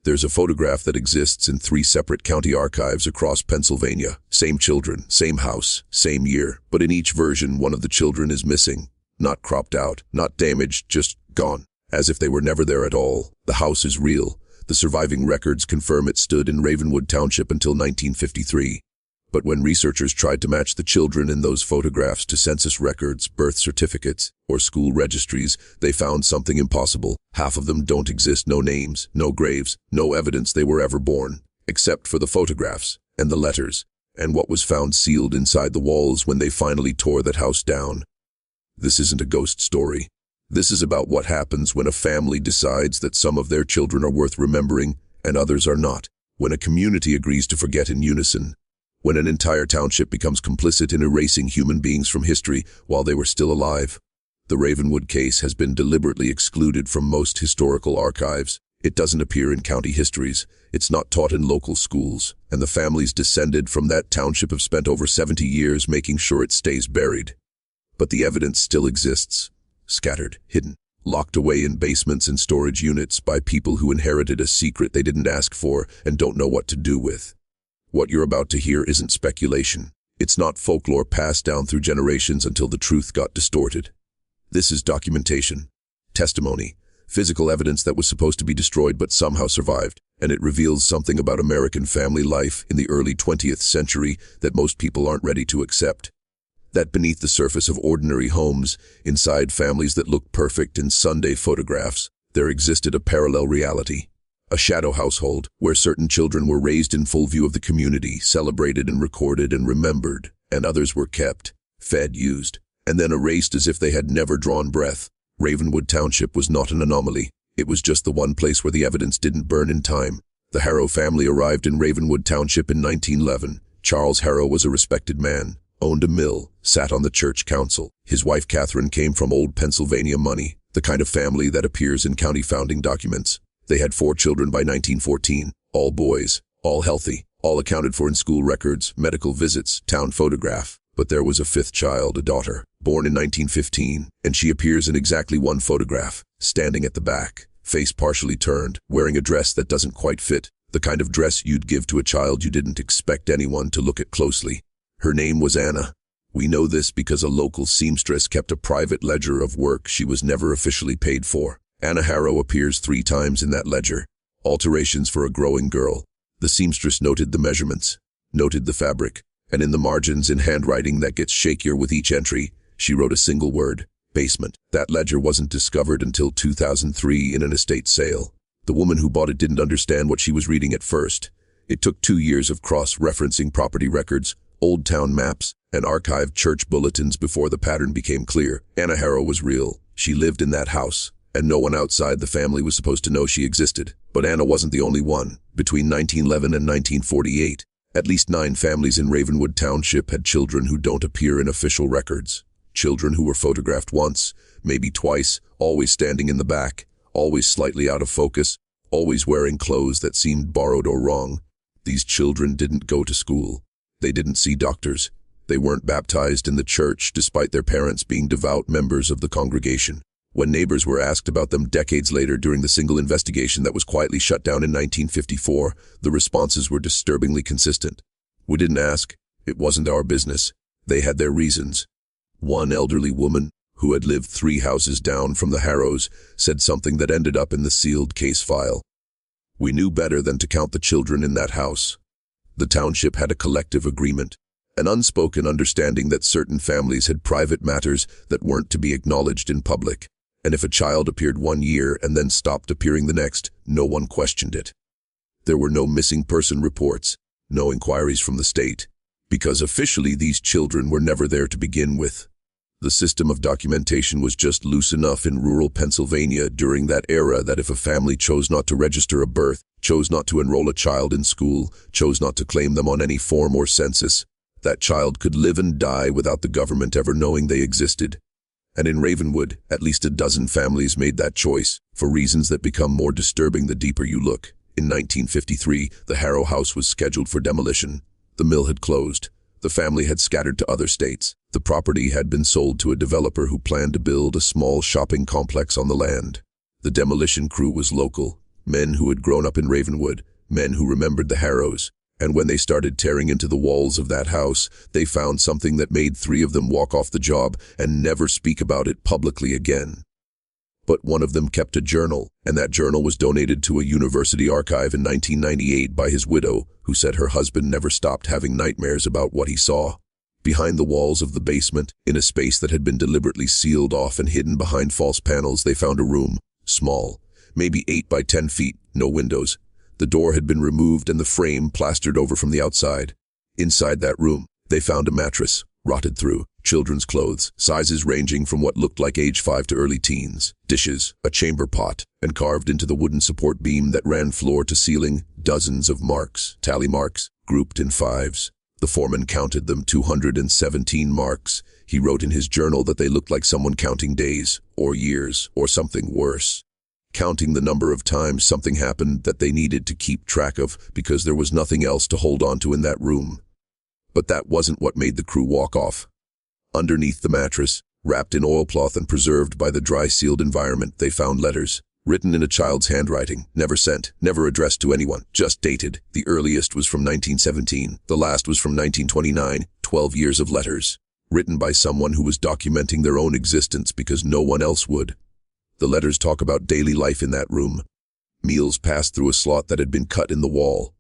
There's a photograph that exists in 3 separate county archives across Pennsylvania. Same children, same house, same year, but in each version, one of the children is missing. Not cropped out, not damaged, just gone. As if they were never there at all. The house is real. The surviving records confirm it stood in Ravenwood Township until 1953. But when researchers tried to match the children in those photographs to census records, birth certificates, or school registries, they found something impossible. Half of them don't exist, no names, no graves, no evidence they were ever born, except for the photographs and the letters, and what was found sealed inside the walls when they finally tore that house down. This isn't a ghost story. This is about what happens when a family decides that some of their children are worth remembering and others are not. When a community agrees to forget in unison. When an entire township becomes complicit in erasing human beings from history while they were still alive. The Ravenwood case has been deliberately excluded from most historical archives. It doesn't appear in county histories. It's not taught in local schools. And the families descended from that township have spent over 70 years making sure it stays buried. But the evidence still exists. Scattered, hidden, locked away in basements and storage units by people who inherited a secret they didn't ask for and don't know what to do with. What you're about to hear isn't speculation. It's not folklore passed down through generations until the truth got distorted. This is documentation, testimony, physical evidence that was supposed to be destroyed but somehow survived, and it reveals something about American family life in the early 20th century that most people aren't ready to accept. That beneath the surface of ordinary homes, inside families that look perfect in Sunday photographs, there existed a parallel reality. A shadow household where certain children were raised in full view of the community, celebrated and recorded and remembered, and others were kept, fed, used, and then erased as if they had never drawn breath. Ravenwood Township was not an anomaly. It was just the one place where the evidence didn't burn in time. The Harrow family arrived in Ravenwood Township in 1911. Charles Harrow was a respected man, owned a mill, sat on the church council. His wife Catherine came from old Pennsylvania money, the kind of family that appears in county founding documents. They had 4 children by 1914, all boys, all healthy, all accounted for in school records, medical visits, town photograph. But there was a 5th child, a daughter, born in 1915, and she appears in exactly one photograph, standing at the back, face partially turned, wearing a dress that doesn't quite fit, the kind of dress you'd give to a child you didn't expect anyone to look at closely. Her name was Anna. We know this because a local seamstress kept a private ledger of work she was never officially paid for. Anna Harrow appears 3 times in that ledger. Alterations for a growing girl. The seamstress noted the measurements, noted the fabric, and in the margins in handwriting that gets shakier with each entry, she wrote a single word, basement. That ledger wasn't discovered until 2003 in an estate sale. The woman who bought it didn't understand what she was reading at first. It took 2 years of cross-referencing property records, old town maps, and archived church bulletins before the pattern became clear. Anna Harrow was real. She lived in that house, and no one outside the family was supposed to know she existed. But Anna wasn't the only one. Between 1911 and 1948, at least 9 families in Ravenwood Township had children who don't appear in official records. Children who were photographed once, maybe twice, always standing in the back, always slightly out of focus, always wearing clothes that seemed borrowed or wrong. These children didn't go to school. They didn't see doctors. They weren't baptized in the church despite their parents being devout members of the congregation. When neighbors were asked about them decades later during the single investigation that was quietly shut down in 1954, the responses were disturbingly consistent. We didn't ask. It wasn't our business. They had their reasons. One elderly woman, who had lived 3 houses down from the Harrows, said something that ended up in the sealed case file. We knew better than to count the children in that house. The township had a collective agreement, an unspoken understanding that certain families had private matters that weren't to be acknowledged in public. And if a child appeared one year and then stopped appearing the next, no one questioned it. There were no missing person reports, no inquiries from the state, because officially these children were never there to begin with. The system of documentation was just loose enough in rural Pennsylvania during that era that if a family chose not to register a birth, chose not to enroll a child in school, chose not to claim them on any form or census, that child could live and die without the government ever knowing they existed. And in Ravenwood, at least a dozen families made that choice, for reasons that become more disturbing the deeper you look. In 1953, the Harrow house was scheduled for demolition. The mill had closed. The family had scattered to other states. The property had been sold to a developer who planned to build a small shopping complex on the land. The demolition crew was local, men who had grown up in Ravenwood, men who remembered the Harrows. And when they started tearing into the walls of that house, they found something that made 3 of them walk off the job and never speak about it publicly again. But one of them kept a journal, and that journal was donated to a university archive in 1998 by his widow, who said her husband never stopped having nightmares about what he saw. Behind the walls of the basement, in a space that had been deliberately sealed off and hidden behind false panels, they found a room, small, maybe 8 by 10 feet, no windows. The door had been removed and the frame plastered over from the outside. Inside that room, they found a mattress, rotted through, children's clothes, sizes ranging from what looked like age 5 to early teens, dishes, a chamber pot, and carved into the wooden support beam that ran floor to ceiling, dozens of marks, tally marks, grouped in 5s. The foreman counted them, 217 marks. He wrote in his journal that they looked like someone counting days, or years, or something worse. Counting the number of times something happened that they needed to keep track of because there was nothing else to hold on to in that room. But that wasn't what made the crew walk off. Underneath the mattress, wrapped in oilcloth and preserved by the dry-sealed environment, they found letters, written in a child's handwriting, never sent, never addressed to anyone, just dated. The earliest was from 1917, the last was from 1929, 12 years of letters, written by someone who was documenting their own existence because no one else would. The letters talk about daily life in that room. Meals passed through a slot that had been cut in the wall.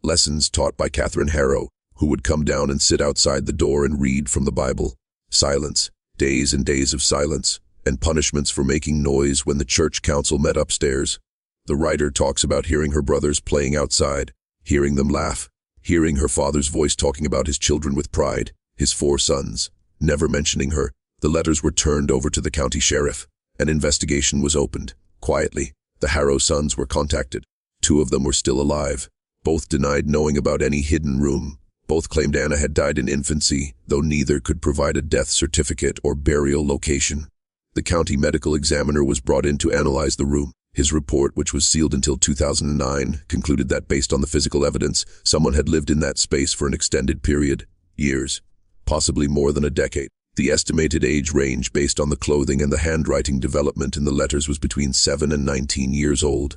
Lessons taught by Catherine Harrow, who would come down and sit outside the door and read from the Bible. Silence, days and days of silence, and punishments for making noise when the church council met upstairs. The writer talks about hearing her brothers playing outside, hearing them laugh, hearing her father's voice talking about his children with pride, his 4 sons, never mentioning her. The letters were turned over to the county sheriff. An investigation was opened. Quietly, the Harrow sons were contacted. 2 of them were still alive. Both denied knowing about any hidden room. Both claimed Anna had died in infancy, though neither could provide a death certificate or burial location. The county medical examiner was brought in to analyze the room. His report, which was sealed until 2009, concluded that based on the physical evidence, someone had lived in that space for an extended period, years, possibly more than a decade. The estimated age range based on the clothing and the handwriting development in the letters was between 7 and 19 years old.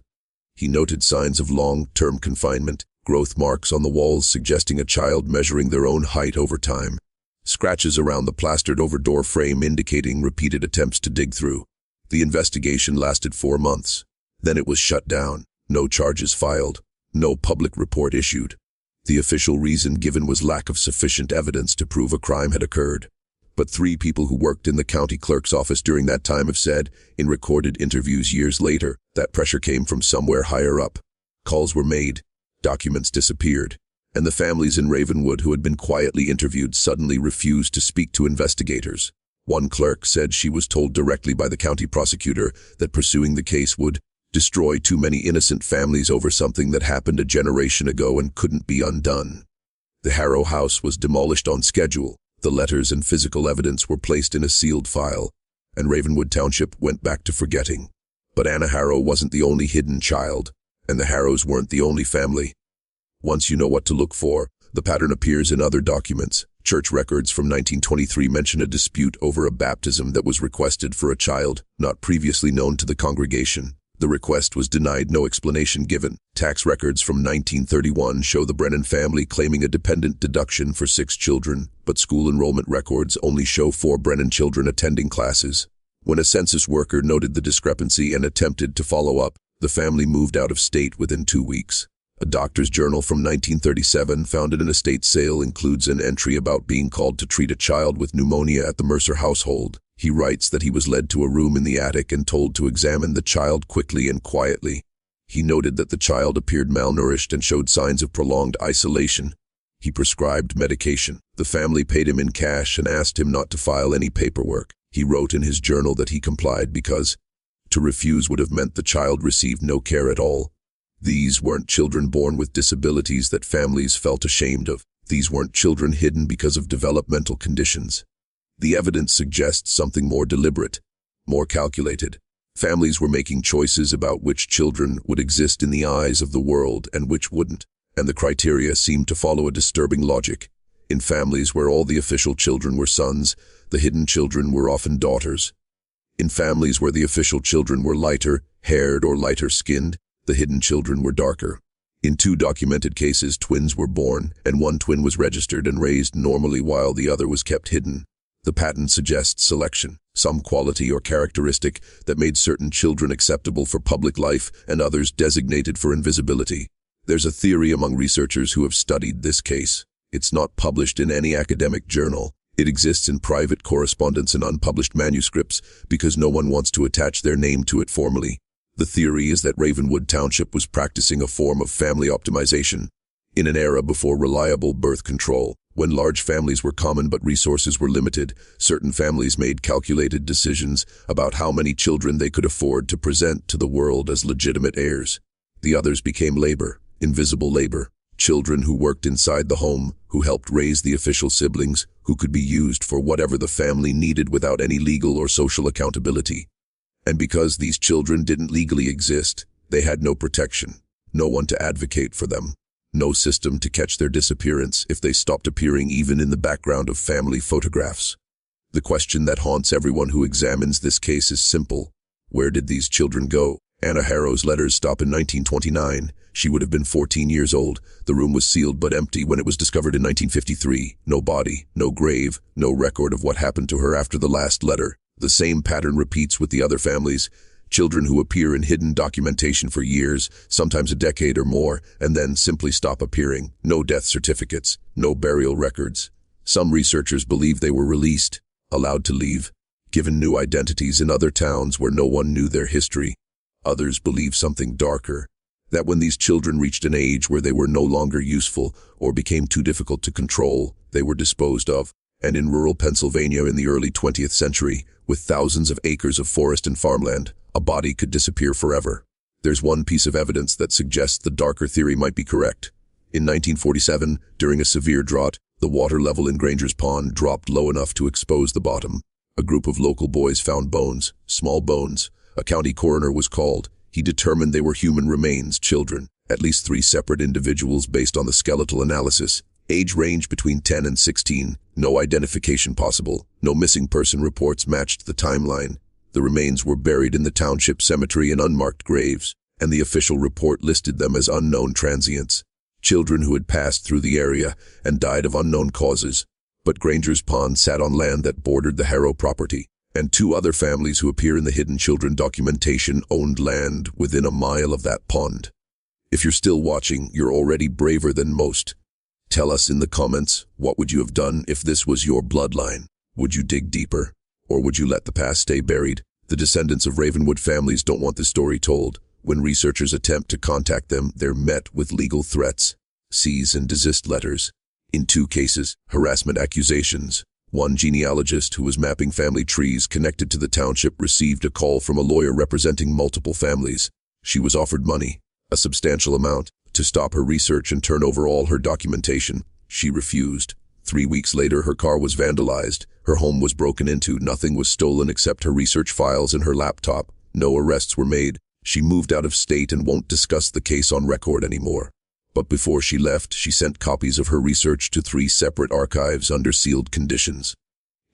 He noted signs of long-term confinement, growth marks on the walls suggesting a child measuring their own height over time, scratches around the plastered-over door frame indicating repeated attempts to dig through. The investigation lasted 4 months. Then it was shut down, no charges filed, no public report issued. The official reason given was lack of sufficient evidence to prove a crime had occurred. But 3 people who worked in the county clerk's office during that time have said, in recorded interviews years later, that pressure came from somewhere higher up. Calls were made, documents disappeared, and the families in Ravenwood who had been quietly interviewed suddenly refused to speak to investigators. One clerk said she was told directly by the county prosecutor that pursuing the case would destroy too many innocent families over something that happened a generation ago and couldn't be undone. The Harrow house was demolished on schedule. The letters and physical evidence were placed in a sealed file, and Ravenwood Township went back to forgetting. But Anna Harrow wasn't the only hidden child, and the Harrows weren't the only family. Once you know what to look for, the pattern appears in other documents. Church records from 1923 mention a dispute over a baptism that was requested for a child not previously known to the congregation. The request was denied, no explanation given. Tax records from 1931 show the Brennan family claiming a dependent deduction for 6 children, but school enrollment records only show 4 Brennan children attending classes. When a census worker noted the discrepancy and attempted to follow up, the family moved out of state within 2 weeks. A doctor's journal from 1937 found in an estate sale includes an entry about being called to treat a child with pneumonia at the Mercer household. He writes that he was led to a room in the attic and told to examine the child quickly and quietly. He noted that the child appeared malnourished and showed signs of prolonged isolation. He prescribed medication. The family paid him in cash and asked him not to file any paperwork. He wrote in his journal that he complied because to refuse would have meant the child received no care at all. These weren't children born with disabilities that families felt ashamed of. These weren't children hidden because of developmental conditions. The evidence suggests something more deliberate, more calculated. Families were making choices about which children would exist in the eyes of the world and which wouldn't, and the criteria seemed to follow a disturbing logic. In families where all the official children were sons, the hidden children were often daughters. In families where the official children were lighter-haired or lighter-skinned, The hidden children were darker. In 2 documented cases, twins were born, and one twin was registered and raised normally while the other was kept hidden. The pattern suggests selection, some quality or characteristic that made certain children acceptable for public life and others designated for invisibility. There's a theory among researchers who have studied this case. It's not published in any academic journal. It exists in private correspondence and unpublished manuscripts because no one wants to attach their name to it formally. The theory is that Ravenwood Township was practicing a form of family optimization. In an era before reliable birth control, when large families were common but resources were limited, certain families made calculated decisions about how many children they could afford to present to the world as legitimate heirs. The others became labor, invisible labor, children who worked inside the home, who helped raise the official siblings, who could be used for whatever the family needed without any legal or social accountability. And because these children didn't legally exist, they had no protection, no one to advocate for them, no system to catch their disappearance if they stopped appearing even in the background of family photographs. The question that haunts everyone who examines this case is simple. Where did these children go? Anna Harrows' letters stop in 1929. She would have been 14 years old. The room was sealed but empty when it was discovered in 1953. No body, no grave, no record of what happened to her after the last letter. The same pattern repeats with the other families. Children who appear in hidden documentation for years, sometimes a decade or more, and then simply stop appearing. No death certificates, no burial records. Some researchers believe they were released, allowed to leave, given new identities in other towns where no one knew their history. Others believe something darker, that when these children reached an age where they were no longer useful or became too difficult to control, they were disposed of. And in rural Pennsylvania in the early 20th century, with thousands of acres of forest and farmland, a body could disappear forever. There's one piece of evidence that suggests the darker theory might be correct. In 1947, during a severe drought, the water level in Granger's pond dropped low enough to expose the bottom. A group of local boys found bones, small bones. A county coroner was called. He determined they were human remains, children, at least 3 separate individuals based on the skeletal analysis. Age range between 10 and 16, no identification possible, no missing person reports matched the timeline. The remains were buried in the township cemetery in unmarked graves, and the official report listed them as unknown transients, children who had passed through the area and died of unknown causes. But Granger's pond sat on land that bordered the Harrow property, and 2 other families who appear in the hidden children documentation owned land within a mile of that pond. If you're still watching, you're already braver than most. Tell us in the comments, what would you have done if this was your bloodline? Would you dig deeper? Or would you let the past stay buried? The descendants of Ravenwood families don't want this story told. When researchers attempt to contact them, they're met with legal threats, cease and desist letters. In 2 cases, harassment accusations. One genealogist who was mapping family trees connected to the township received a call from a lawyer representing multiple families. She was offered money, a substantial amount, to stop her research and turn over all her documentation. She refused. 3 weeks later, her car was vandalized. Her home was broken into. Nothing was stolen except her research files and her laptop. No arrests were made. She moved out of state and won't discuss the case on record anymore. But before she left, she sent copies of her research to 3 separate archives under sealed conditions.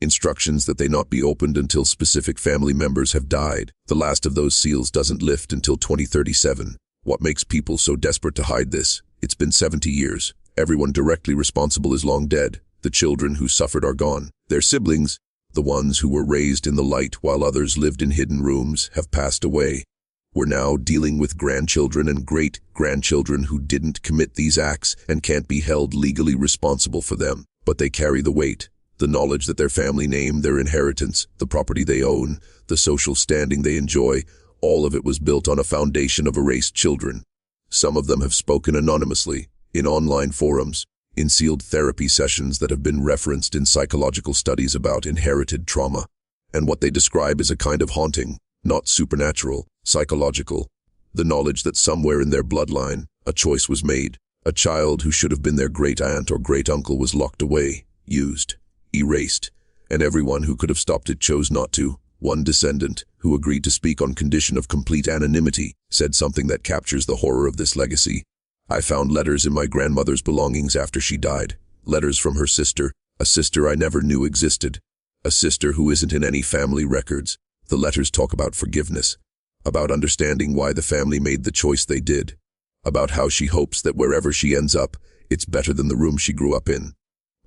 Instructions that they not be opened until specific family members have died. The last of those seals doesn't lift until 2037. What makes people so desperate to hide this? It's been 70 years. Everyone directly responsible is long dead. The children who suffered are gone. Their siblings, the ones who were raised in the light while others lived in hidden rooms, have passed away. We're now dealing with grandchildren and great-grandchildren who didn't commit these acts and can't be held legally responsible for them. But they carry the weight, the knowledge that their family name, their inheritance, the property they own, the social standing they enjoy, all of it was built on a foundation of erased children. Some of them have spoken anonymously, in online forums, in sealed therapy sessions that have been referenced in psychological studies about inherited trauma. And what they describe is a kind of haunting, not supernatural, psychological. The knowledge that somewhere in their bloodline, a choice was made. A child who should have been their great-aunt or great-uncle was locked away, used, erased, and everyone who could have stopped it chose not to. One descendant, who agreed to speak on condition of complete anonymity, said something that captures the horror of this legacy. I found letters in my grandmother's belongings after she died. Letters from her sister, a sister I never knew existed. A sister who isn't in any family records. The letters talk about forgiveness, about understanding why the family made the choice they did, about how she hopes that wherever she ends up, it's better than the room she grew up in.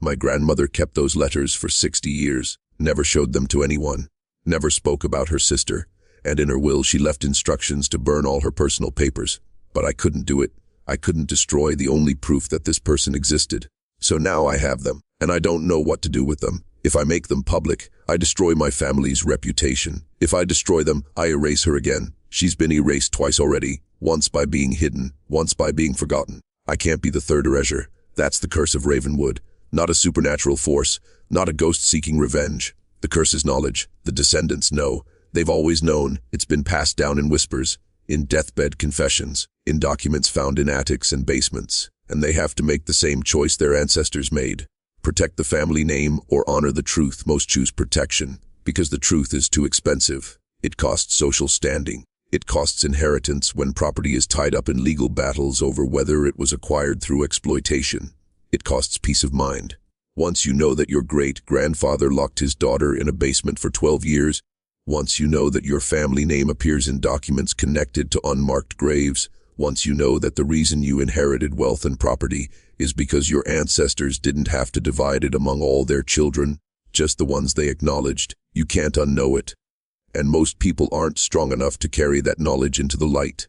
My grandmother kept those letters for 60 years, never showed them to anyone, never spoke about her sister, and in her will she left instructions to burn all her personal papers. But I couldn't do it. I couldn't destroy the only proof that this person existed. So now I have them, and I don't know what to do with them. If I make them public, I destroy my family's reputation. If I destroy them, I erase her again. She's been erased twice already, once by being hidden, once by being forgotten. I can't be the third erasure. That's the curse of Ravenwood. Not a supernatural force, not a ghost seeking revenge. The curse is knowledge. The descendants know. They've always known. It's been passed down in whispers, in deathbed confessions, in documents found in attics and basements. And they have to make the same choice their ancestors made. Protect the family name or honor the truth. Most choose protection, because the truth is too expensive. It costs social standing. It costs inheritance when property is tied up in legal battles over whether it was acquired through exploitation. It costs peace of mind. Once you know that your great-grandfather locked his daughter in a basement for 12 years, once you know that your family name appears in documents connected to unmarked graves, once you know that the reason you inherited wealth and property is because your ancestors didn't have to divide it among all their children, just the ones they acknowledged, you can't unknow it. And most people aren't strong enough to carry that knowledge into the light.